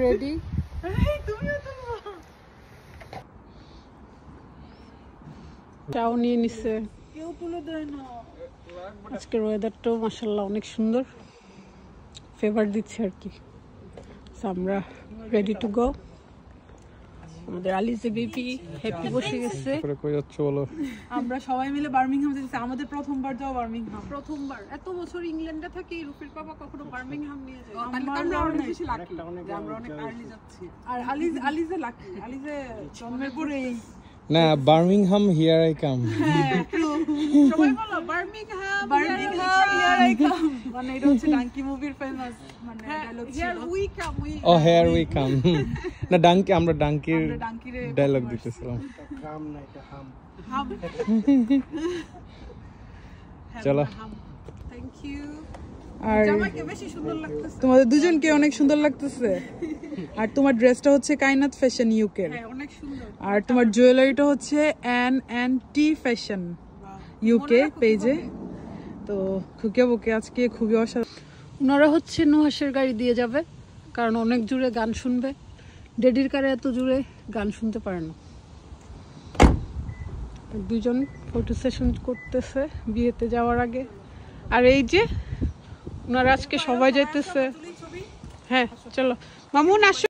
Ready চাও নিয়ে নিচ্ছে কেউ তুলে দেয় না। আজকের ওয়েদারটাও মাশাআল্লাহ অনেক সুন্দর, ফেভার দিচ্ছে আর কি। আমরা রেডি টু গো। আমাদের আলিজে বেবি হ্যাপি বসে গেছে। কই যাচ্ছে বলো? আমরা সবাই মিলে বার্মিংহাম যাচ্ছি। আমাদের প্রথমবার যাও বার্মিংহাম। প্রথমবার, এত বছর ইংল্যান্ডে থাকি রুফির বাবা কখনো বার্মিংহাম নিয়ে যায়। আমরা অনেক বেশি লাকি যে আমরা অনেক আর্লি যাচ্ছি। আর আলিজে লাকি, আলিজে জন্মের পরেই না, বার্মিংহাম হিয়ার আই কাম। সবাই বলো বার্মিংহাম হিয়ার আই কাম, মানে এটা হচ্ছে ডাঙ্কি মুভির ফেমাস মানে ডায়লগ ছিল। Here we come, we oh here we come. না ডাঙ্কি, আমরা ডাঙ্কির ডাঙ্কিরে ডায়লগ দিতেছিলাম। হাম চলো। Thank you. আর জামাইকে বেশি সুন্দর লাগতেছে। তোমাদের দুজনকে অনেক সুন্দর লাগতেছে। আর তোমার ড্রেসটা হচ্ছে কায়নাত ফ্যাশন ইউকে, হ্যাঁ অনেক সুন্দর। আর তোমার জুয়েলারিটা হচ্ছে N&T ফ্যাশন ইউকে পেজে। তো খুকিয়া বুকে আজকে খুবই অসাধারণ। ওনারা হচ্ছে নুহাসের গাড়ি দিয়ে যাবে, কারণ অনেক জোরে গান শুনবে। ডেডির কারে এত জোরে গান শুনতে পারে না। দুজন ফটো সেশন করতেছে বিয়েতে যাওয়ার আগে। আর এই যে ওনারা আজকে সবাই যাইতেছে। হ্যাঁ চলো মামুন আসো।